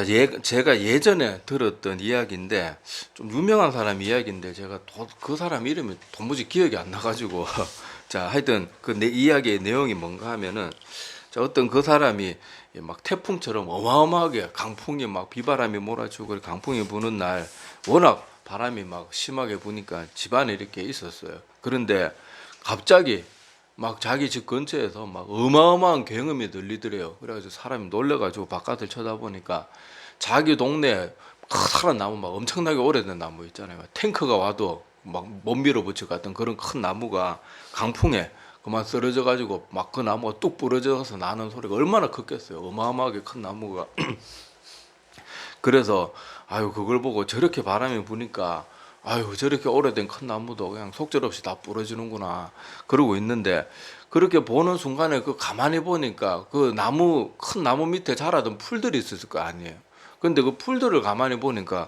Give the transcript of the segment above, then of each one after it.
제가 예전에 들었던 이야기인데 좀 유명한 사람 이야기인데 제가 그 사람 이름이 도무지 기억이 안 나가지고 자 하여튼 그 내 이야기의 내용이 뭔가 하면은 자 어떤 그 사람이 막 태풍처럼 어마어마하게 강풍이 막 비바람이 몰아치고 강풍이 부는 날 워낙 바람이 막 심하게 부니까 집안에 이렇게 있었어요. 그런데 갑자기 막 자기 집 근처에서 막 어마어마한 굉음이 들리더래요. 그래가지고 사람이 놀래가지고 바깥을 쳐다보니까 자기 동네에 커다란 나무 막 엄청나게 오래된 나무 있잖아요. 탱크가 와도 막 못 밀어붙일 것 같은 그런 큰 나무가 강풍에 그만 쓰러져 가지고 막 그 나무가 뚝 부러져서 나는 소리가 얼마나 컸겠어요. 어마어마하게 큰 나무가. 그래서 아유 그걸 보고 저렇게 바람이 부니까 아유 저렇게 오래된 큰 나무도 그냥 속절없이 다 부러지는구나 그러고 있는데 그렇게 보는 순간에 그 가만히 보니까 그 나무 큰 나무 밑에 자라던 풀들이 있었을 거 아니에요. 근데 그 풀들을 가만히 보니까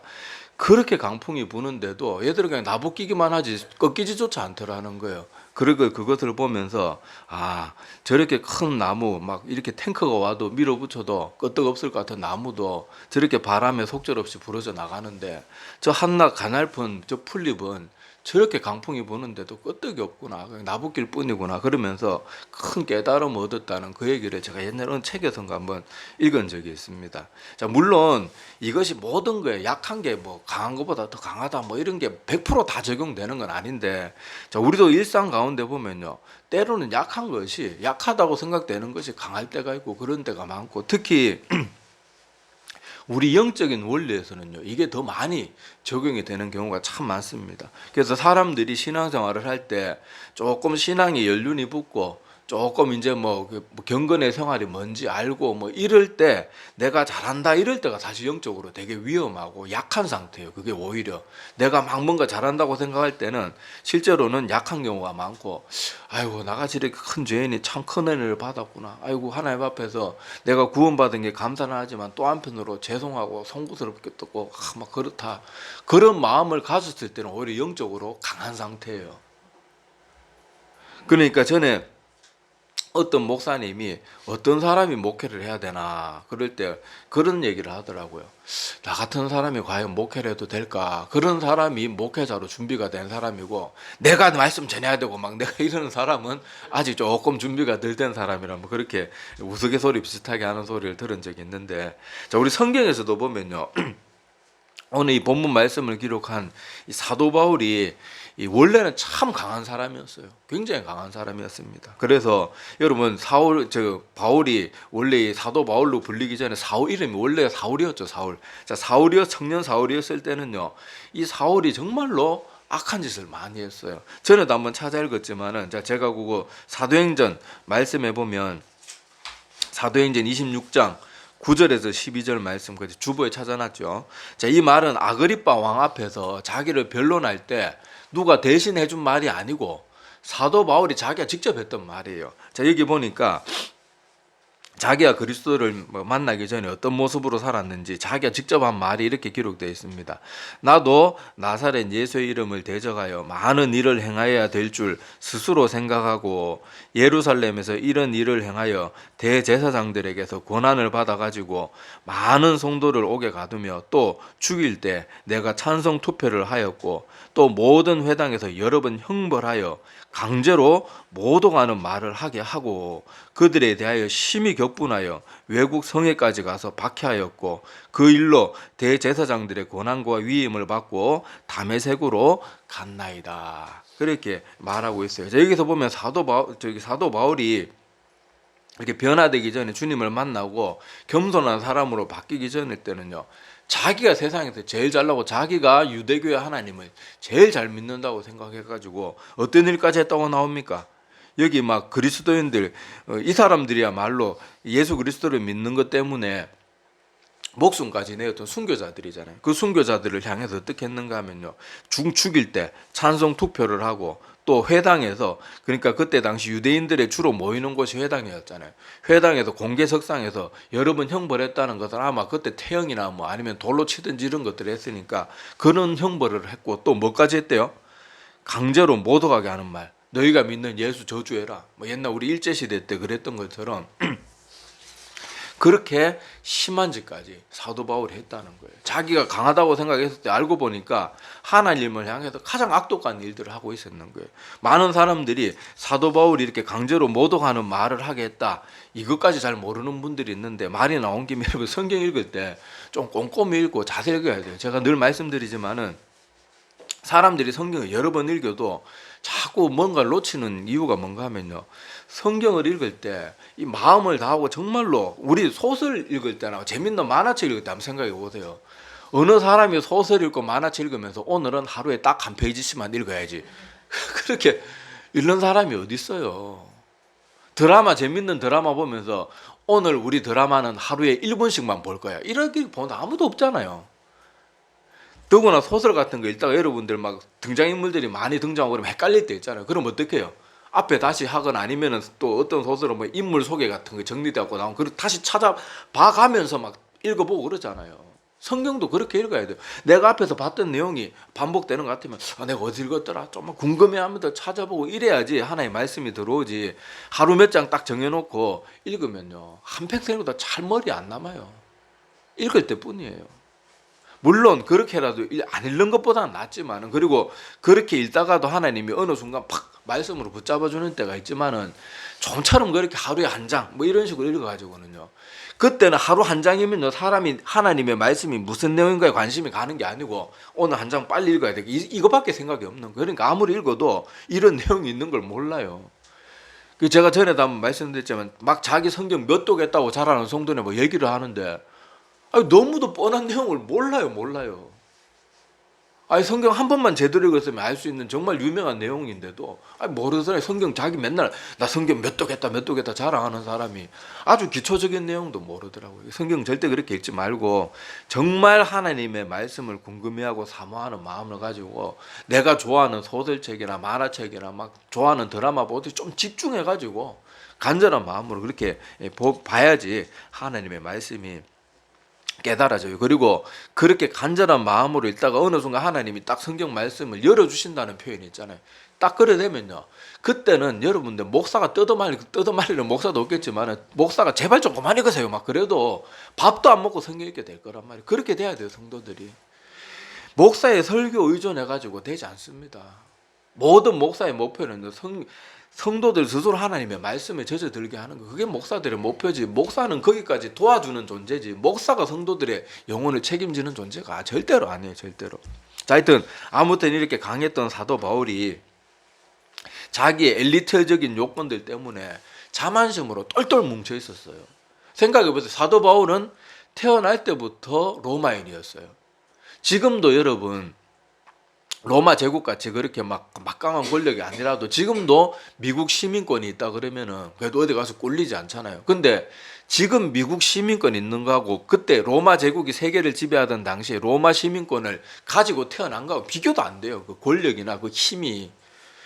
그렇게 강풍이 부는데도 얘들은 그냥 나부끼기만 하지 꺾이지조차 않더라는 거예요. 그리고 그것을 보면서 아 저렇게 큰 나무 막 이렇게 탱크가 와도 밀어붙여도 끄떡없을 것 같은 나무도 저렇게 바람에 속절없이 부러져 나가는데 저 한낱 가냘픈 저 풀잎은 저렇게 강풍이 부는데도 끄떡이 없구나 그냥 나부낄 뿐이구나 그러면서 큰 깨달음을 얻었다는 그 얘기를 제가 옛날에 어느 책에선가 한번 읽은 적이 있습니다. 자 물론 이것이 모든 거에 약한 게 뭐 강한 것보다 더 강하다 뭐 이런 게 100%다 적용되는 건 아닌데 자 우리도 일상 가운데 보면요 때로는 약한 것이 약하다고 생각되는 것이 강할 때가 있고 그런 때가 많고 특히 우리 영적인 원리에서는요 이게 더 많이 적용이 되는 경우가 참 많습니다. 그래서 사람들이 신앙생활을 할 때 조금 신앙에 연륜이 붙고 조금 이제 뭐 경건의 생활이 뭔지 알고 뭐 이럴 때 내가 잘한다 이럴 때가 사실 영적으로 되게 위험하고 약한 상태예요. 그게 오히려 내가 막 뭔가 잘한다고 생각할 때는 실제로는 약한 경우가 많고 아이고 나같이 이렇게 큰 죄인이 참 큰 은혜를 받았구나. 아이고 하나님 앞에서 내가 구원받은 게 감사는 하지만 또 한편으로 죄송하고 송구스럽겠고 막 그렇다. 그런 마음을 가졌을 때는 오히려 영적으로 강한 상태예요. 그러니까 전에 어떤 목사님이 어떤 사람이 목회를 해야 되나 그럴 때 그런 얘기를 하더라고요. 나 같은 사람이 과연 목회를 해도 될까? 그런 사람이 목회자로 준비가 된 사람이고 내가 말씀 전해야 되고 막 내가 이러는 사람은 아직 조금 준비가 덜 된 사람이라 뭐 그렇게 우스갯소리 비슷하게 하는 소리를 들은 적이 있는데 자 우리 성경에서도 보면요. 오늘 이 본문 말씀을 기록한 이 사도 바울이 이 원래는 참 강한 사람이었어요. 굉장히 강한 사람이었습니다. 그래서 여러분 바울이 원래 이 사도 바울로 불리기 전에 사울 이름이 원래 사울이었죠. 사울. 자 청년 사울이었을 때는요. 이 사울이 정말로 악한 짓을 많이 했어요. 전에도 한번 찾아 읽었지만은 자 제가 그거 사도행전 말씀해 보면 사도행전 26장 9절에서 12절 말씀까지 주보에 찾아놨죠. 자, 이 말은 아그리빠 왕 앞에서 자기를 변론할 때 누가 대신 해준 말이 아니고 사도 바울이 자기가 직접 했던 말이에요. 자, 여기 보니까 자기가 그리스도를 만나기 전에 어떤 모습으로 살았는지 자기가 직접 한 말이 이렇게 기록되어 있습니다. 나도 나사렛 예수의 이름을 대적하여 많은 일을 행하여야 될 줄 스스로 생각하고 예루살렘에서 이런 일을 행하여 대제사장들에게서 권한을 받아가지고 많은 성도를 오게 가두며 또 죽일 때 내가 찬성 투표를 하였고 또 모든 회당에서 여러 번 형벌하여 강제로 모독하는 말을 하게 하고 그들에 대하여 심히 격분하여 외국 성에까지 가서 박해하였고 그 일로 대제사장들의 권한과 위임을 받고 다메섹으로 갔나이다. 그렇게 말하고 있어요. 여기서 보면 사도 바울이 이렇게 변화되기 전에 주님을 만나고 겸손한 사람으로 바뀌기 전일 때는요. 자기가 세상에서 제일 잘나고 자기가 유대교의 하나님을 제일 잘 믿는다고 생각해가지고 어떤 일까지 했다고 나옵니까? 여기 막 그리스도인들 이 사람들이야말로 예수 그리스도를 믿는 것 때문에 목숨까지 내었던 순교자들이잖아요. 그 순교자들을 향해서 어떻게 했는가 하면요. 죽일 때 찬성 투표를 하고 또 회당에서 그러니까 그때 당시 유대인들의 주로 모이는 곳이 회당이었잖아요. 회당에서 공개석상에서 여러 번 형벌했다는 것은 아마 그때 태형이나 뭐 아니면 돌로 치든지 이런 것들을 했으니까 그런 형벌을 했고 또 뭐까지 했대요? 강제로 모독하게 하는 말. 너희가 믿는 예수 저주해라. 뭐 옛날 우리 일제시대 때 그랬던 것처럼 그렇게 심한 짓까지 사도 바울이 했다는 거예요. 자기가 강하다고 생각했을 때 알고 보니까 하나님을 향해서 가장 악독한 일들을 하고 있었는 거예요. 많은 사람들이 사도 바울이 이렇게 강제로 모독하는 말을 하게 했다, 이것까지 잘 모르는 분들이 있는데, 말이 나온 김에 여러분 성경 읽을 때 좀 꼼꼼히 읽고 자세히 읽어야 돼요. 제가 늘 말씀드리지만은 사람들이 성경을 여러 번 읽어도 자꾸 뭔가를 놓치는 이유가 뭔가 하면요, 성경을 읽을 때 이 마음을 다하고 정말로, 우리 소설 읽을 때나 재밌는 만화책 읽을 때 한번 생각해 보세요. 어느 사람이 소설 읽고 만화책 읽으면서 오늘은 하루에 딱 한 페이지씩만 읽어야지 그렇게 읽는 사람이 어디 있어요. 드라마, 재밌는 드라마 보면서 오늘 우리 드라마는 하루에 1분씩만 볼 거야, 이렇게 보는 아무도 없잖아요. 더구나 소설 같은 거 읽다가 여러분들 막 등장인물들이 많이 등장하고 그러면 헷갈릴 때 있잖아요. 그럼 어떻게 해요? 앞에 다시 하거나 아니면은 또 어떤 소설은 뭐 인물 소개 같은 거 정리되고 나오면 그걸 다시 찾아봐 가면서 막 읽어보고 그러잖아요. 성경도 그렇게 읽어야 돼요. 내가 앞에서 봤던 내용이 반복되는 것 같으면 내가 어디 읽었더라? 좀만 궁금해하면서 찾아보고 이래야지 하나의 말씀이 들어오지. 하루 몇 장 딱 정해놓고 읽으면요, 한평생 읽어도 잘 머리 안 남아요. 읽을 때뿐이에요. 물론 그렇게라도 안 읽는 것보다는 낫지만은, 그리고 그렇게 읽다가도 하나님이 어느 순간 팍 말씀으로 붙잡아주는 때가 있지만은, 좀처럼 그렇게 하루에 한 장 뭐 이런 식으로 읽어가지고는요, 그때는 하루 한 장이면요, 사람이 하나님의 말씀이 무슨 내용인가에 관심이 가는 게 아니고 오늘 한 장 빨리 읽어야 돼, 이거밖에 생각이 없는 거예요. 그러니까 아무리 읽어도 이런 내용이 있는 걸 몰라요. 제가 전에도 한번 말씀드렸지만 막 자기 성경 몇 독했다고 자라는 성도네 뭐 얘기를 하는데, 아니, 너무도 뻔한 내용을 몰라요. 아니, 성경 한 번만 제대로 읽었으면 알 수 있는 정말 유명한 내용인데도 모르는 사람이, 성경 자기 맨날 나 성경 몇 독했다 자랑하는 사람이 아주 기초적인 내용도 모르더라고요. 성경 절대 그렇게 읽지 말고 정말 하나님의 말씀을 궁금해하고 사모하는 마음을 가지고 내가 좋아하는 소설책이나 만화책이나 막 좋아하는 드라마 보듯이 좀 집중해가지고 간절한 마음으로 그렇게 봐야지 하나님의 말씀이 깨달아져요. 그리고 그렇게 간절한 마음으로 읽다가 어느 순간 하나님이 딱 성경 말씀을 열어주신다는 표현이 있잖아요. 딱 그래 되면요, 그때는 여러분들 목사가 뜯어말리는 목사도 없겠지만 목사가 제발 좀 그만 읽으세요 막 그래도 밥도 안 먹고 성경 읽게 될 거란 말이에요. 그렇게 돼야 돼요. 성도들이 목사의 설교 의존해가지고 되지 않습니다. 모든 목사의 목표는 성도들 스스로 하나님의 말씀에 젖어들게 하는 거, 그게 목사들의 목표지. 목사는 거기까지 도와주는 존재지, 목사가 성도들의 영혼을 책임지는 존재가 절대로 아니에요. 절대로. 자, 하여튼 아무튼 이렇게 강했던 사도 바울이 자기의 엘리트적인 요건들 때문에 자만심으로 똘똘 뭉쳐 있었어요. 생각해보세요. 사도 바울은 태어날 때부터 로마인이었어요. 지금도 여러분 로마 제국같이 그렇게 막 막강한 권력이 아니라도 지금도 미국 시민권이 있다 그러면은 그래도 어디 가서 꿀리지 않잖아요. 근데 지금 미국 시민권 있는 거하고 그때 로마 제국이 세계를 지배하던 당시에 로마 시민권을 가지고 태어난 거하고 비교도 안 돼요. 그 권력이나 그 힘이.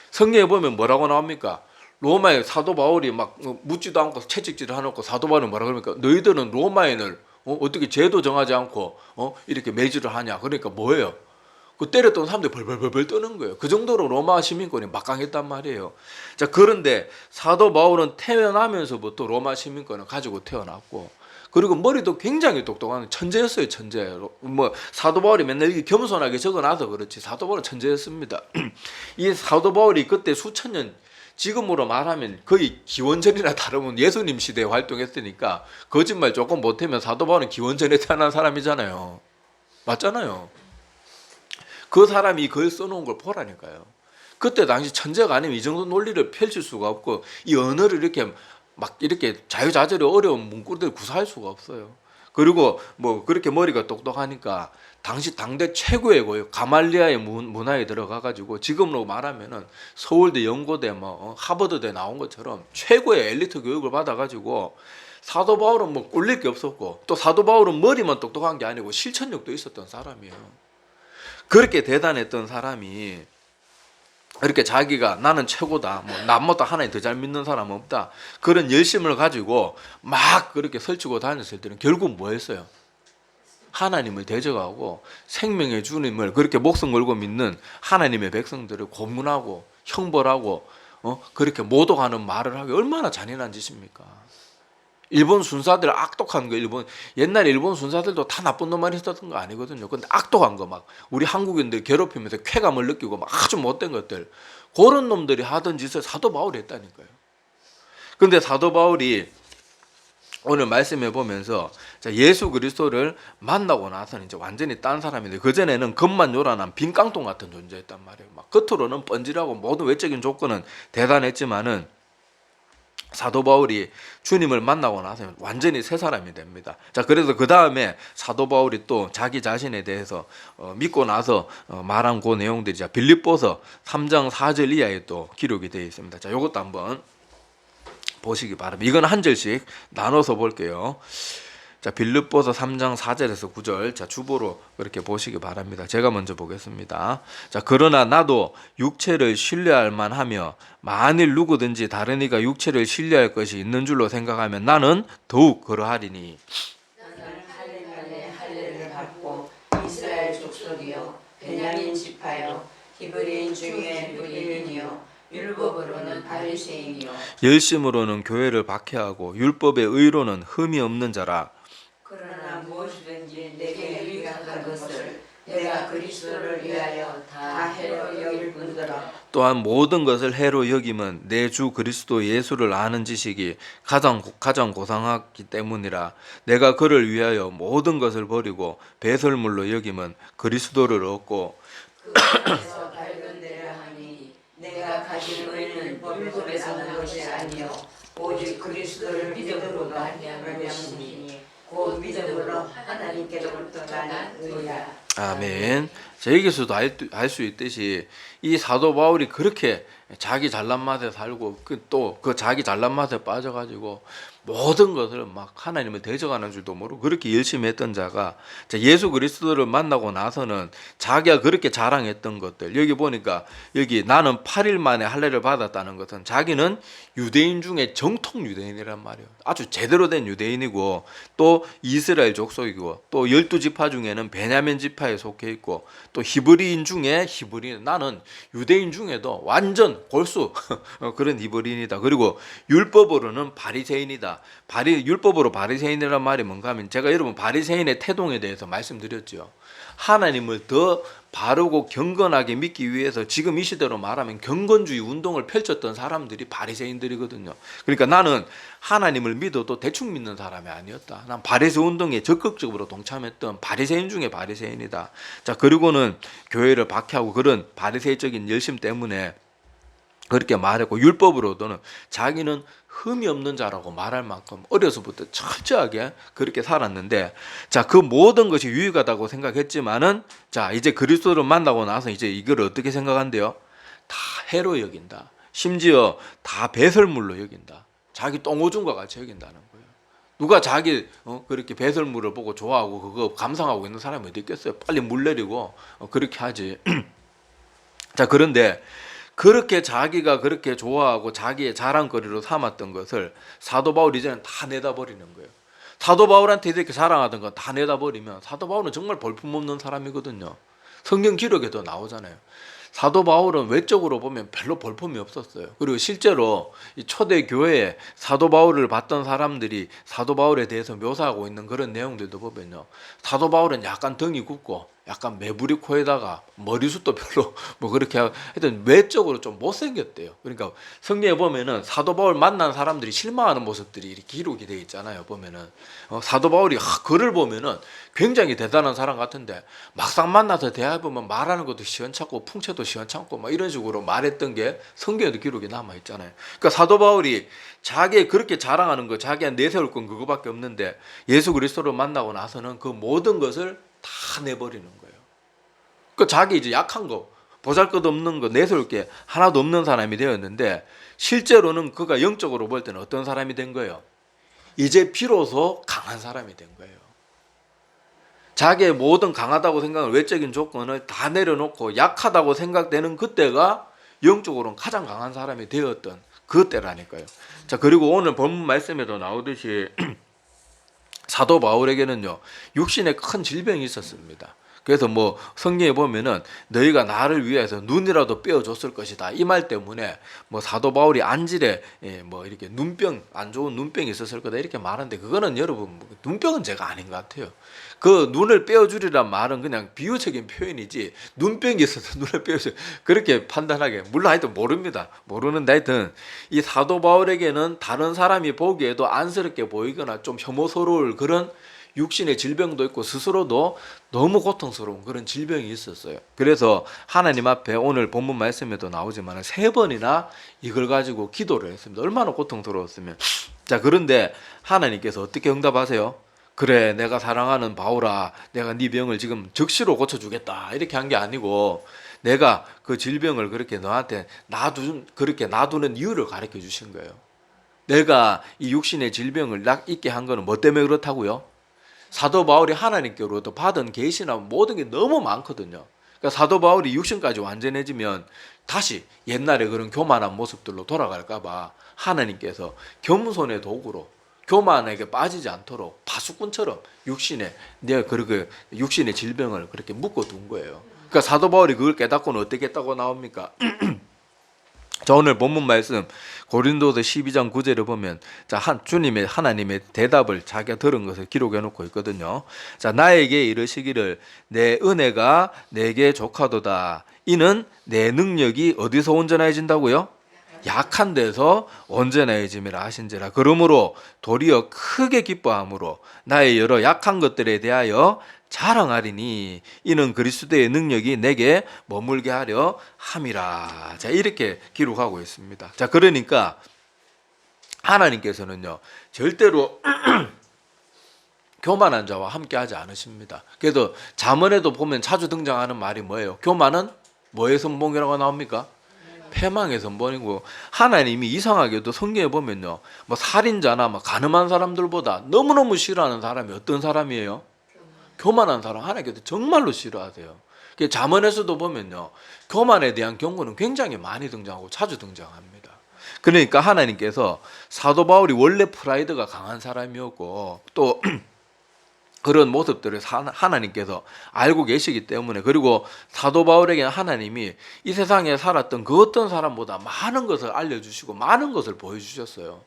성경에 보면 뭐라고 나옵니까? 로마의 사도 바울이 막 묻지도 않고 채찍질을 해놓고 사도 바울은 뭐라 그럽니까? 너희들은 로마인을 어떻게 제도 정하지 않고 이렇게 매질을 하냐? 그러니까 뭐예요? 그 때렸던 사람들이 벌벌벌 떠는 거예요. 그 정도로 로마 시민권이 막강했단 말이에요. 자, 그런데 사도 바울은 태어나면서부터 로마 시민권을 가지고 태어났고, 그리고 머리도 굉장히 똑똑한 천재였어요. 천재. 뭐 사도 바울이 맨날 이렇게 겸손하게 적어놔서 그렇지 사도 바울은 천재였습니다. 이 사도 바울이 그때 수천 년, 지금으로 말하면 거의 기원전이나 다름없는 예수님 시대에 활동했으니까 거짓말 조금 못하면 사도 바울은 기원전에 태어난 사람이잖아요. 맞잖아요. 그 사람이 글 써놓은 걸 보라니까요. 그때 당시 천재가 아니면 이 정도 논리를 펼칠 수가 없고 이 언어를 이렇게 막 이렇게 자유자재로 어려운 문구들 구사할 수가 없어요. 그리고 뭐 그렇게 머리가 똑똑하니까 당시 당대 최고의 고요 가말리아의 문화에 들어가가지고 지금으로 말하면은 서울대, 연고대, 뭐 하버드대 나온 것처럼 최고의 엘리트 교육을 받아가지고 사도 바울은 뭐 꿀릴 게 없었고 또 사도 바울은 머리만 똑똑한 게 아니고 실천력도 있었던 사람이에요. 그렇게 대단했던 사람이 이렇게 자기가 나는 최고다, 뭐 남보다 하나님 더 잘 믿는 사람은 없다, 그런 열심을 가지고 막 그렇게 설치고 다녔을 때는 결국 뭐 했어요? 하나님을 대적하고 생명의 주님을 그렇게 목숨 걸고 믿는 하나님의 백성들을 고문하고 형벌하고 그렇게 모독하는 말을 하기 얼마나 잔인한 짓입니까? 일본 순사들 악독한 거, 옛날에 일본 순사들도 다 나쁜 놈만 있었던 거 아니거든요. 근데 악독한 거 막 우리 한국인들 괴롭히면서 쾌감을 느끼고 막 아주 못된 것들, 그런 놈들이 하던 짓을 사도 바울이 했다니까요. 근데 사도 바울이 오늘 말씀해 보면서 예수 그리스도를 만나고 나서는 이제 완전히 딴 사람인데, 그전에는 겉만 요란한 빈 깡통 같은 존재였단 말이에요. 막 겉으로는 번지라고 모든 외적인 조건은 대단했지만은 사도 바울이 주님을 만나고 나서 완전히 새 사람이 됩니다. 자, 그래서 그 다음에 사도 바울이 또 자기 자신에 대해서 믿고 나서 말한 그 내용들이 빌립보서 3장 4절 이하에 또 기록이 되어 있습니다. 자, 이것도 한번 보시기 바랍니다. 이건 한 절씩 나눠서 볼게요. 자, 빌립보서 3장 4절에서 9절. 자, 주보로 그렇게 보시기 바랍니다. 제가 먼저 보겠습니다. 자, 그러나 나도 육체를 신뢰할 만하며 만일 누구든지 다른 이가 육체를 신뢰할 것이 있는 줄로 생각하면 나는 더욱 그러하리니. 나는 할례만에 할례를 받고 이스라엘 족속이요 베냐민 지파요 히브리인 중에 히브리인이요 율법으로는 바리새인이요 열심으로는 교회를 박해하고 율법의 의로는 흠이 없는 자라. 그러나 무엇이든지 내게 유익한 것을 내가 그리스도를 위하여 다 해로 여길 뿐더러 또한 모든 것을 해로 여김은 내 주 그리스도 예수를 아는 지식이 가장 고상하기 때문이라. 내가 그를 위하여 모든 것을 버리고 배설물로 여김은 그리스도를 얻고 그 안에서 발견되려 하니 내가 가진 의는 율법에서 난 것이 아니요 오직 그리스도를 믿음으로 말미암은 것이니 곧 믿음으로 하나님께로부터 난 의라. 아멘. 자, 여기서도 알 수 있듯이 이 사도 바울이 그렇게 자기 잘난 맛에 살고 또 그 자기 잘난 맛에 빠져가지고 모든 것을 막 하나님을 대적하는 줄도 모르고 그렇게 열심히 했던 자가 예수 그리스도를 만나고 나서는 자기가 그렇게 자랑했던 것들, 여기 보니까 여기 나는 8일 만에 할례를 받았다는 것은 자기는 유대인 중에 정통 유대인이란 말이에요. 아주 제대로 된 유대인이고 또 이스라엘 족속이고 또 12지파 중에는 베냐민 지파에 속해 있고 또 히브리인 중에 히브리인, 나는 유대인 중에도 완전 골수 그런 히브리인이다. 그리고 율법으로는 바리새인이다. 율법으로 바리새인이란 말이 뭔가 하면, 제가 여러분 바리새인의 태동에 대해서 말씀드렸죠. 하나님을 더 바르고 경건하게 믿기 위해서 지금 이 시대로 말하면 경건주의 운동을 펼쳤던 사람들이 바리새인들이거든요. 그러니까 나는 하나님을 믿어도 대충 믿는 사람이 아니었다. 난 바리새 운동에 적극적으로 동참했던 바리새인 중에 바리새인이다. 자, 그리고는 교회를 박해하고 그런 바리새적인 열심 때문에 그렇게 말했고, 율법으로도는 자기는 흠이 없는 자라고 말할 만큼 어려서부터 철저하게 그렇게 살았는데, 자, 그 모든 것이 유익하다고 생각했지만은, 자, 이제 그리스도를 만나고 나서 이제 이걸 어떻게 생각한대요? 다 해로 여긴다. 심지어 다 배설물로 여긴다. 자기 똥오줌과 같이 여긴다는 거예요. 누가 자기 그렇게 배설물을 보고 좋아하고 그거 감상하고 있는 사람이 어디 있겠어요? 빨리 물 내리고 그렇게 하지. 자, 그런데 그렇게 자기가 그렇게 좋아하고 자기의 자랑거리로 삼았던 것을 사도 바울이 이제는 다 내다버리는 거예요. 사도 바울한테 이렇게 자랑하던 거 다 내다버리면 사도 바울은 정말 볼품없는 사람이거든요. 성경 기록에도 나오잖아요. 사도 바울은 외적으로 보면 별로 볼품이 없었어요. 그리고 실제로 이 초대 교회에 사도 바울을 봤던 사람들이 사도 바울에 대해서 묘사하고 있는 그런 내용들도 보면요, 사도 바울은 약간 등이 굽고 약간 매부리 코에다가 머리숱도 별로 뭐 그렇게 하여튼 외적으로 좀 못생겼대요. 그러니까 성경에 보면은 사도 바울 만난 사람들이 실망하는 모습들이 이렇게 기록이 되어 있잖아요. 보면은 사도 바울이 글을 보면은 굉장히 대단한 사람 같은데 막상 만나서 대화해보면 말하는 것도 시원찮고 풍채도 시원찮고 막 이런 식으로 말했던 게 성경에도 기록이 남아 있잖아요. 그러니까 사도 바울이 자기 그렇게 자랑하는 거, 자기가 내세울 건 그거밖에 없는데 예수 그리스도를 만나고 나서는 그 모든 것을 다 내버리는 거예요. 그 자기 이제 약한 거, 보잘것없는 거, 내세울 게 하나도 없는 사람이 되었는데, 실제로는 그가 영적으로 볼 때는 어떤 사람이 된 거예요? 이제 비로소 강한 사람이 된 거예요. 자기의 모든 강하다고 생각하는 외적인 조건을 다 내려놓고 약하다고 생각되는 그때가 영적으로는 가장 강한 사람이 되었던 그때라니까요. 자, 그리고 오늘 본문 말씀에도 나오듯이 사도 바울에게는요, 육신에 큰 질병이 있었습니다. 그래서 뭐 성경에 보면은 너희가 나를 위해서 눈이라도 빼어줬을 것이다 이 말 때문에 뭐 사도 바울이 안질에 뭐 이렇게 눈병 안 좋은 눈병이 있었을 거다 이렇게 말하는데 그거는 여러분 눈병은 제가 아닌 것 같아요. 그 눈을 빼어주리란 말은 그냥 비유적인 표현이지 눈병이 있어서 눈을 빼어줘 그렇게 판단하게 물론 하여튼 모릅니다. 모르는데 하여튼 이 사도 바울에게는 다른 사람이 보기에도 안쓰럽게 보이거나 좀 혐오스러울 그런 육신의 질병도 있고 스스로도 너무 고통스러운 그런 질병이 있었어요. 그래서 하나님 앞에 오늘 본문 말씀에도 나오지만 3번이나 이걸 가지고 기도를 했습니다. 얼마나 고통스러웠으면. 자, 그런데 하나님께서 어떻게 응답하세요? 그래, 내가 사랑하는 바울아, 내가 네 병을 지금 즉시로 고쳐주겠다 이렇게 한 게 아니고 내가 그 질병을 그렇게 너한테 그렇게 놔두는 이유를 가르쳐 주신 거예요. 내가 이 육신의 질병을 있게 한 거는 뭐 때문에 그렇다고요? 사도 바울이 하나님께로부터 받은 계시나 모든 게 너무 많거든요. 그러니까 사도 바울이 육신까지 완전해지면 다시 옛날에 그런 교만한 모습들로 돌아갈까 봐 하나님께서 겸손의 도구로 교만에게 빠지지 않도록 파수꾼처럼 내가 그렇게 육신의 질병을 그렇게 묶어둔 거예요. 그러니까 사도 바울이 그걸 깨닫고는 어떻게 했다고 나옵니까? 자, 오늘 본문 말씀 고린도서 12장 9절을 보면 자, 하나님의 대답을 자기가 들은 것을 기록해 놓고 있거든요. 자, 나에게 이르시기를 내 은혜가 내게 족하도다. 이는 내 능력이 어디서 온전해진다고요? 약한 데서 온전해짐이라 하신지라. 그러므로 도리어 크게 기뻐함으로 나의 여러 약한 것들에 대하여 자랑하리니 이는 그리스도의 능력이 내게 머물게 하려 함이라. 자, 이렇게 기록하고 있습니다. 자, 그러니까 하나님께서는요 절대로 교만한 자와 함께 하지 않으십니다. 그래도 잠언에도 보면 자주 등장하는 말이 뭐예요? 교만은 뭐의 선봉이라고 나옵니까? 패망의 선봉이고, 하나님이 이상하게도 성경에 보면요 뭐 살인자나 뭐 가늠한 사람들보다 너무너무 싫어하는 사람이 어떤 사람이에요? 교만한 사람. 하나님께서 정말로 싫어하세요. 잠언에서도 보면요 교만에 대한 경고는 굉장히 많이 등장하고 자주 등장합니다. 그러니까 하나님께서 사도 바울이 원래 프라이드가 강한 사람이었고 또 그런 모습들을 하나님께서 알고 계시기 때문에, 그리고 사도 바울에게는 하나님이 이 세상에 살았던 그 어떤 사람보다 많은 것을 알려주시고 많은 것을 보여주셨어요.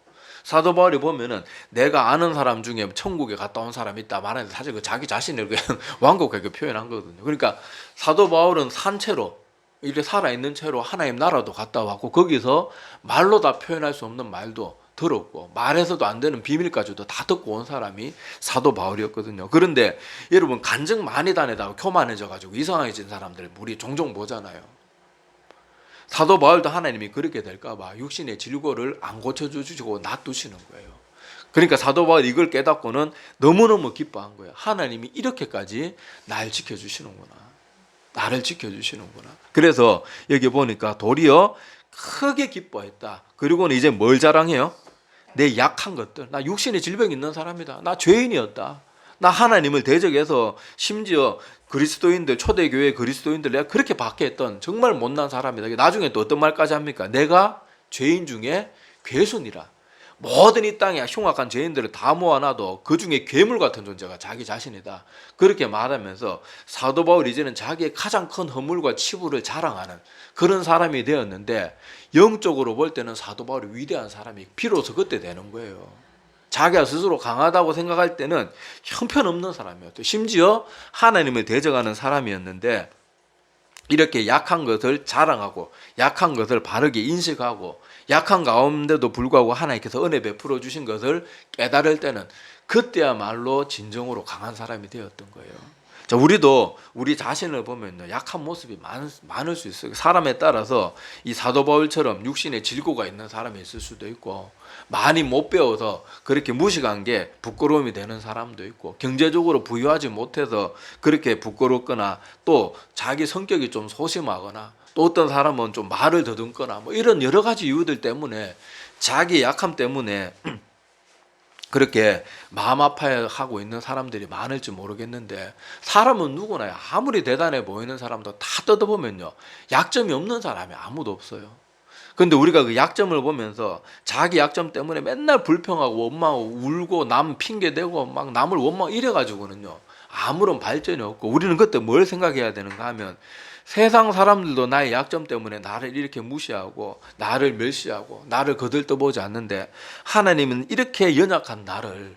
사도 바울이 보면은 내가 아는 사람 중에 천국에 갔다 온 사람이 있다 말하는데 사실 그 자기 자신을 그냥 완곡하게 표현한 거거든요. 그러니까 사도 바울은 산채로 이렇게 살아있는 채로 하나님 나라도 갔다 왔고 거기서 말로 다 표현할 수 없는 말도 들었고 말해서도 안 되는 비밀까지도 다 듣고 온 사람이 사도 바울이었거든요. 그런데 여러분 간증 많이 다니다가 교만해져 가지고 이상해진 사람들 우리 종종 보잖아요. 사도 바울도 하나님이 그렇게 될까 봐 육신의 질고를 안 고쳐주시고 놔두시는 거예요. 그러니까 사도 바울이 이걸 깨닫고는 너무너무 기뻐한 거예요. 하나님이 이렇게까지 날 지켜주시는구나. 나를 지켜주시는구나. 그래서 여기 보니까 도리어 크게 기뻐했다. 그리고는 이제 뭘 자랑해요? 내 약한 것들. 나 육신의 질병이 있는 사람이다. 나 죄인이었다. 나 하나님을 대적해서 심지어 그리스도인들, 초대교회 그리스도인들 내가 그렇게 박해했던 정말 못난 사람이다. 나중에 또 어떤 말까지 합니까? 내가 죄인 중에 괴순이라. 모든 이 땅에 흉악한 죄인들을 다 모아놔도 그 중에 괴물 같은 존재가 자기 자신이다. 그렇게 말하면서 사도 바울이 이제는 자기의 가장 큰 허물과 치부를 자랑하는 그런 사람이 되었는데, 영적으로 볼 때는 사도 바울이 위대한 사람이 비로소 그때 되는 거예요. 자기가 스스로 강하다고 생각할 때는 형편없는 사람이었죠. 심지어 하나님을 대적하는 사람이었는데 이렇게 약한 것을 자랑하고 약한 것을 바르게 인식하고 약한 가운데도 불구하고 하나님께서 은혜 베풀어 주신 것을 깨달을 때는 그때야말로 진정으로 강한 사람이 되었던 거예요. 자, 우리도 우리 자신을 보면 약한 모습이 많을 수 있어요. 사람에 따라서 이 사도 바울처럼 육신에 질고가 있는 사람이 있을 수도 있고, 많이 못 배워서 그렇게 무식한 게 부끄러움이 되는 사람도 있고, 경제적으로 부유하지 못해서 그렇게 부끄럽거나, 또 자기 성격이 좀 소심하거나, 또 어떤 사람은 좀 말을 더듬거나, 뭐 이런 여러 가지 이유들 때문에 자기 약함 때문에 그렇게 마음 아파하고 있는 사람들이 많을지 모르겠는데, 사람은 누구나 아무리 대단해 보이는 사람도 다 뜯어보면요 약점이 없는 사람이 아무도 없어요. 근데 우리가 그 약점을 보면서 자기 약점 때문에 맨날 불평하고 원망하고 울고 남 핑계대고 막 남을 원망 이래가지고는요 아무런 발전이 없고, 우리는 그때 뭘 생각해야 되는가 하면 세상 사람들도 나의 약점 때문에 나를 이렇게 무시하고 나를 멸시하고 나를 거들떠보지 않는데, 하나님은 이렇게 연약한 나를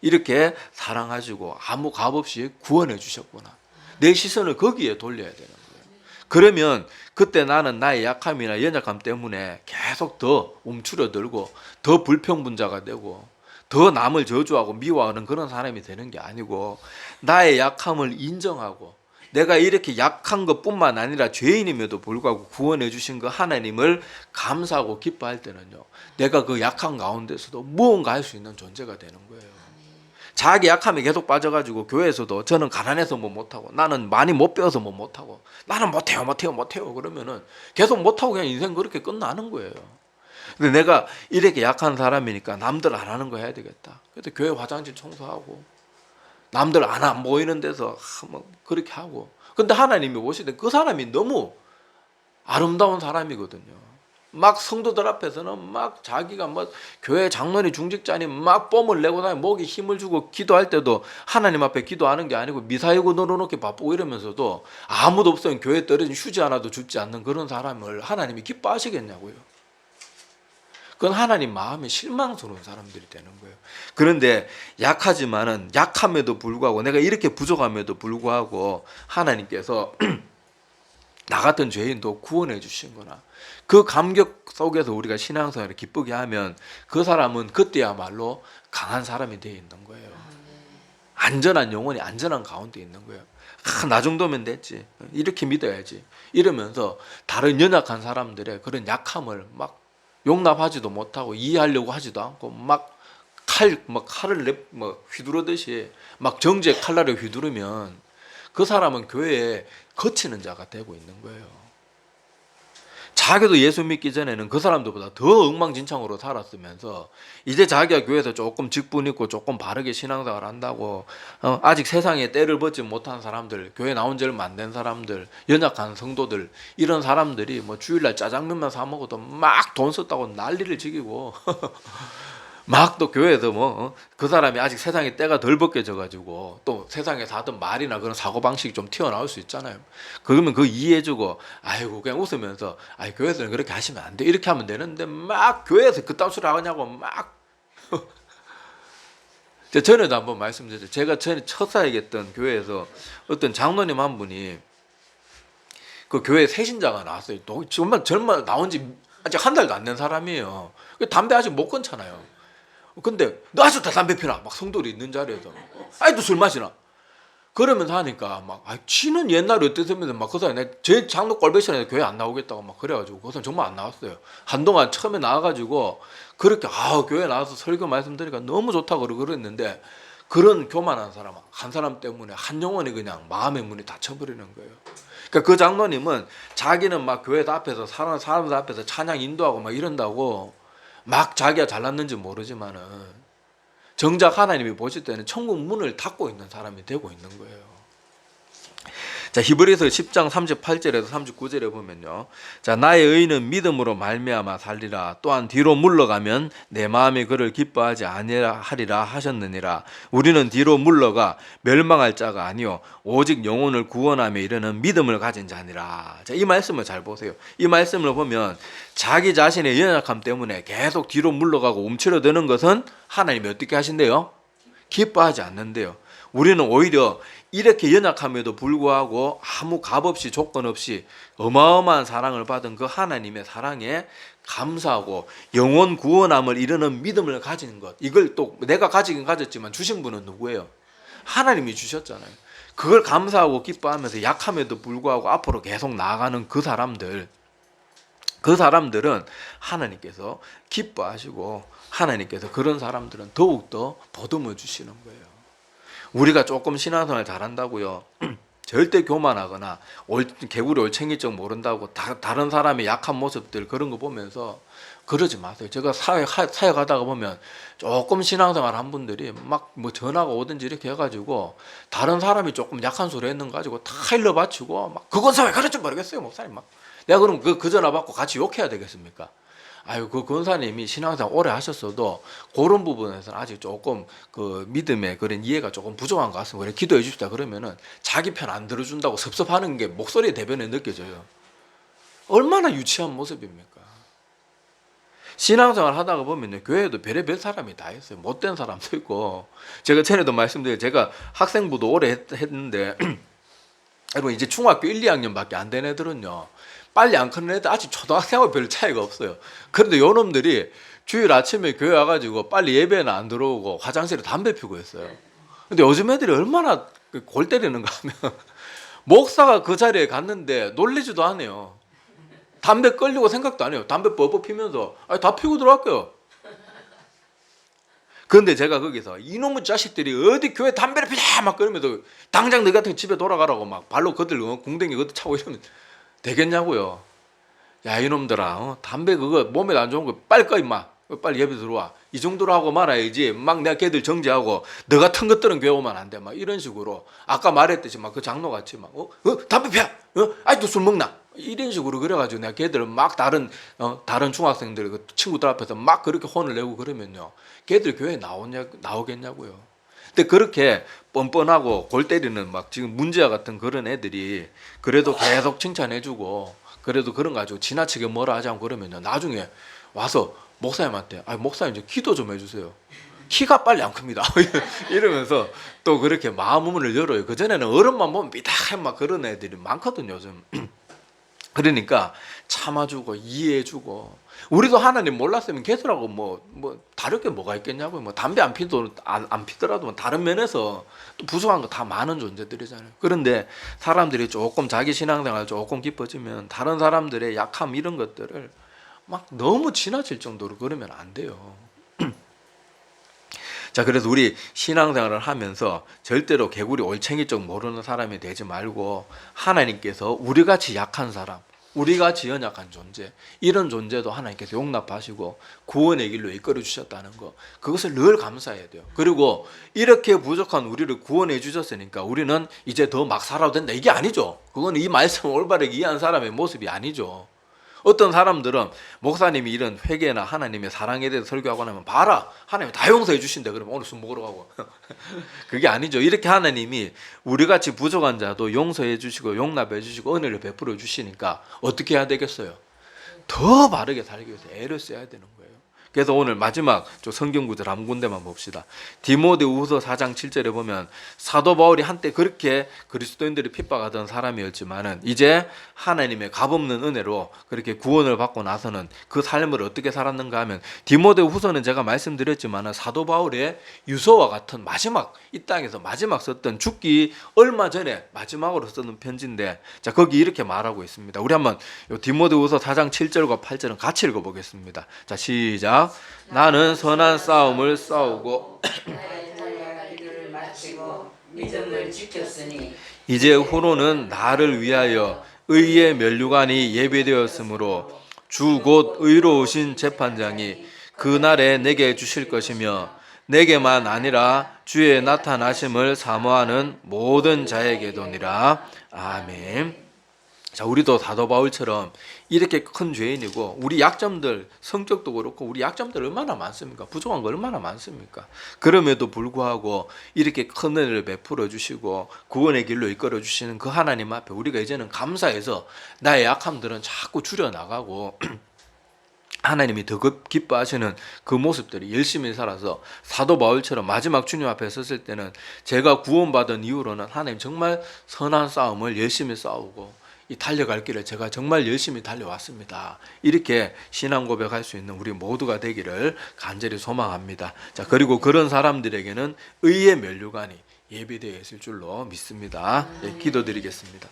이렇게 사랑하시고 아무 값 없이 구원해 주셨구나. 내 시선을 거기에 돌려야 되는 거예요. 그러면 그때 나는 나의 약함이나 연약함 때문에 계속 더 움츠러들고 더 불평분자가 되고 더 남을 저주하고 미워하는 그런 사람이 되는 게 아니고, 나의 약함을 인정하고 내가 이렇게 약한 것뿐만 아니라 죄인임에도 불구하고 구원해 주신 그 하나님을 감사하고 기뻐할 때는요, 내가 그 약한 가운데서도 무언가 할 수 있는 존재가 되는 거예요. 자기 약함에 계속 빠져가지고 교회에서도 저는 가난해서 뭐 못하고, 나는 많이 못 배워서 뭐 못하고, 나는 못해요 그러면은 계속 못하고 그냥 인생 그렇게 끝나는 거예요. 근데 내가 이렇게 약한 사람이니까 남들 안 하는 거 해야 되겠다. 그래서 교회 화장실 청소하고 남들 안 모이는 데서 뭐 그렇게 하고. 근데 하나님이 보시되 그 사람이 너무 아름다운 사람이거든요. 막 성도들 앞에서는 막 자기가 뭐 교회 장로니 중직자니 막 뽐을 내고 다니 목에 힘을 주고 기도할 때도 하나님 앞에 기도하는 게 아니고 미사이고 놀아놓기 바쁘고 이러면서도 아무도 없으면 교회 떨어진 휴지 하나도 줍지 않는 그런 사람을 하나님이 기뻐하시겠냐고요. 그건 하나님 마음에 실망스러운 사람들이 되는 거예요. 그런데 약하지만은 약함에도 불구하고 내가 이렇게 부족함에도 불구하고 하나님께서 나 같은 죄인도 구원해 주신 거나, 그 감격 속에서 우리가 신앙생활을 기쁘게 하면 그 사람은 그때야말로 강한 사람이 되어 있는 거예요. 안전한 영혼이 안전한 가운데 있는 거예요. 나 정도면 됐지, 이렇게 믿어야지 이러면서 다른 연약한 사람들의 그런 약함을 막 용납하지도 못하고 이해하려고 하지도 않고 막 칼을 휘두르듯이 막 정죄 칼날을 휘두르면 그 사람은 교회에 거치는 자가 되고 있는 거예요. 자기도 예수 믿기 전에는 그 사람들보다 더 엉망진창으로 살았으면서 이제 자기가 교회에서 조금 직분 있고 조금 바르게 신앙생활 한다고 아직 세상에 때를 벗지 못한 사람들, 교회 나온 지 얼마 안 된 사람들, 연약한 성도들, 이런 사람들이 뭐 주일날 짜장면만 사 먹어도 막 돈 썼다고 난리를 지기고 막 또 교회에서 그 사람이 아직 세상에 때가 덜 벗겨져 가지고 또 세상에서 하던 말이나 그런 사고방식이 좀 튀어나올 수 있잖아요. 그러면 그 이해해주고 아이고 그냥 웃으면서 아이 교회에서는 그렇게 하시면 안 돼 이렇게 하면 되는데, 막 교회에서 그딴 소리 하냐고 막 전에도 한번 말씀드렸죠. 제가 전에 첫 사역했던 교회에서 어떤 장로님 한 분이 그 교회 새신자가 나왔어요. 정말 젊어 나온 지 아직 한 달도 안 된 사람이에요. 담배 아직 못 끊잖아요. 근데 너 아직도 담배 피나? 막 성도들이 있는 자리에서 아직도 술 마시나? 그러면서 하니까 막 지는 옛날에 어땠으면 막 그 사람이 제 장로 꼴배시에 교회 안 나오겠다고 막 그래가지고 그 사람 정말 안 나왔어요. 한동안 처음에 나와가지고 그렇게 교회 나와서 설교 말씀드리니까 너무 좋다고 그랬는데, 그런 교만한 사람 한 사람 때문에 한 영혼이 그냥 마음의 문이 닫혀버리는 거예요. 그러니까 그 장로님은 자기는 막 교회 앞에서 사람들 앞에서 찬양 인도하고 막 이런다고 막 자기가 잘났는지 모르지만은 정작 하나님이 보실 때는 천국 문을 닫고 있는 사람이 되고 있는 거예요. 자, 히브리서 10장 38절에서 39절에 보면요. 자, 나의 의인은 믿음으로 말미암아 살리라. 또한 뒤로 물러가면 내 마음이 그를 기뻐하지 아니하리라 하셨느니라. 우리는 뒤로 물러가 멸망할 자가 아니요 오직 영혼을 구원하며 이르는 믿음을 가진 자니라. 자, 이 말씀을 잘 보세요. 이 말씀을 보면 자기 자신의 연약함 때문에 계속 뒤로 물러가고 움츠러드는 것은 하나님이 어떻게 하신대요? 기뻐하지 않는데요. 우리는 오히려 이렇게 연약함에도 불구하고 아무 값 없이 조건 없이 어마어마한 사랑을 받은 그 하나님의 사랑에 감사하고 영혼 구원함을 이루는 믿음을 가지는 것, 이걸 또 내가 가지긴 가졌지만 주신 분은 누구예요? 하나님이 주셨잖아요. 그걸 감사하고 기뻐하면서 약함에도 불구하고 앞으로 계속 나아가는 그 사람들은 하나님께서 기뻐하시고 하나님께서 그런 사람들은 더욱더 보듬어 주시는 거예요. 우리가 조금 신앙생활 잘한다고요 절대 교만하거나 개구리 올챙이적 모른다고 다른 사람의 약한 모습들 그런 거 보면서 그러지 마세요. 제가 사역하다가 보면 조금 신앙생활 한 분들이 막 뭐 전화가 오든지 이렇게 해가지고 다른 사람이 조금 약한 소리 했는 거 가지고 다 일러 바치고 막 그건 왜 그럴지 모르겠어요 목사님. 막 내가 그럼 그 전화 받고 같이 욕해야 되겠습니까? 아유 그 권사님이 신앙생활 오래 하셨어도 그런 부분에서는 아직 조금 그 믿음의 그런 이해가 조금 부족한 것 같습니다. 그래 기도해 줍시다 그러면은 자기 편 안 들어준다고 섭섭하는 게 목소리 대변에 느껴져요. 얼마나 유치한 모습입니까? 신앙생활 하다가 보면요 교회에도 별의별 사람이 다 있어요. 못된 사람도 있고 제가 전에도 말씀드린 제가 학생부도 오래 했는데 여러분 이제 중학교 1, 2학년밖에 안 된 애들은요 빨리 안 크는 애들 아직 초등학생하고 별 차이가 없어요. 그런데 요놈들이 주일 아침에 교회 와가지고 빨리 예배는 안 들어오고 화장실에 담배 피우고 있어요. 근데 요즘 애들이 얼마나 골 때리는가 하면 목사가 그 자리에 갔는데 놀리지도 않아요. 담배 끌려고 생각도 안 해요. 담배 뻘뻘 피면서 다 피우고 들어갈게요. 그런데 제가 거기서 이놈의 자식들이 어디 교회 담배를 피자 막 그러면서 당장 너 같은 집에 돌아가라고 막 발로 걷들 궁뎅이 걷들 차고 이러면 되겠냐고요. 야 이놈들아 담배 그거 몸에 안 좋은 거 빨리 꺼 임마. 빨리 예배 들어와. 이 정도로 하고 말아야지. 막 내가 걔들 정지하고 너 같은 것들은 교회 오면 안 돼. 막 이런 식으로 아까 말했듯이 막 그 장로같이 막 담배 피워. 아직도 술 먹나? 이런 식으로 그래가지고 내가 걔들은 막 다른 중학생들 그 친구들 앞에서 막 그렇게 혼을 내고 그러면요 걔들 교회 나오겠냐고요. 근데 그렇게 뻔뻔하고 골 때리는 막 지금 문제와 같은 그런 애들이 그래도 계속 칭찬해주고 그래도 그런 거 가지고 지나치게 뭐라 하지 않고 그러면요 나중에 와서 목사님한테 목사님 좀 기도 좀 해주세요. 키가 빨리 안 큽니다. 이러면서 또 그렇게 마음문을 열어요. 그전에는 어른만 보면 삐딱해 막 그런 애들이 많거든요 요즘. 그러니까 참아주고 이해해주고 우리도 하나님 몰랐으면 걔들하고 뭐 다를 게 뭐가 있겠냐고요. 뭐 담배 안 피더라도 뭐 다른 면에서 또 부족한 거 다 많은 존재들이잖아요. 그런데 사람들이 조금 자기 신앙생활 조금 깊어지면 다른 사람들의 약함 이런 것들을 막 너무 지나칠 정도로 그러면 안 돼요. 자, 그래서 우리 신앙생활을 하면서 절대로 개구리 올챙이 쪽 모르는 사람이 되지 말고 하나님께서 우리같이 약한 사람, 우리같이 연약한 존재, 이런 존재도 하나님께서 용납하시고 구원의 길로 이끌어 주셨다는 거, 그것을 늘 감사해야 돼요. 그리고 이렇게 부족한 우리를 구원해 주셨으니까 우리는 이제 더 막 살아도 된다, 이게 아니죠. 그건 이 말씀을 올바르게 이해한 사람의 모습이 아니죠. 어떤 사람들은 목사님이 이런 회개나 하나님의 사랑에 대해서 설교하고 나면 봐라 하나님이 다 용서해 주신다 그러면 오늘 술 먹으러 가고 그게 아니죠. 이렇게 하나님이 우리같이 부족한 자도 용서해 주시고 용납해 주시고 은혜를 베풀어 주시니까 어떻게 해야 되겠어요? 더 바르게 살기 위해서 애를 써야 되는 거예요. 그래서 오늘 마지막 성경 구절 한 군데만 봅시다. 디모데후서 4장 7절에 보면 사도 바울이 한때 그렇게 그리스도인들이 핍박하던 사람이었지만은 이제 하나님의 값없는 은혜로 그렇게 구원을 받고 나서는 그 삶을 어떻게 살았는가 하면 디모데후서는 제가 말씀드렸지만은 사도 바울의 유서와 같은 마지막 이 땅에서 마지막 썼던 죽기 얼마 전에 마지막으로 썼던 편지인데 자 거기 이렇게 말하고 있습니다. 우리 한번 디모데후서 4장 7절과 8절은 같이 읽어보겠습니다. 자 시작. 나는 선한 싸움을 싸우고 나의 달려갈 길을 마치고 믿음을 지켰으니 이제 후로는 나를 위하여 의의 면류관이 예비되었으므로 주 곧 의로우신 재판장이 그날에 내게 주실 것이며 내게만 아니라 주의 나타나심을 사모하는 모든 자에게도니라. 아멘. 자, 우리도 사도 바울처럼 이렇게 큰 죄인이고 우리 약점들 성격도 그렇고 우리 약점들 얼마나 많습니까? 부족한 거 얼마나 많습니까? 그럼에도 불구하고 이렇게 큰 은혜를 베풀어 주시고 구원의 길로 이끌어 주시는 그 하나님 앞에 우리가 이제는 감사해서 나의 약함들은 자꾸 줄여나가고 하나님이 더 기뻐하시는 그 모습들이 열심히 살아서 사도 바울처럼 마지막 주님 앞에 섰을 때는 제가 구원받은 이후로는 하나님 정말 선한 싸움을 열심히 싸우고 이 달려갈 길을 제가 정말 열심히 달려왔습니다. 이렇게 신앙 고백할 수 있는 우리 모두가 되기를 간절히 소망합니다. 자, 그리고 그런 사람들에게는 의의 면류관이 예비되어 있을 줄로 믿습니다. 예, 기도드리겠습니다.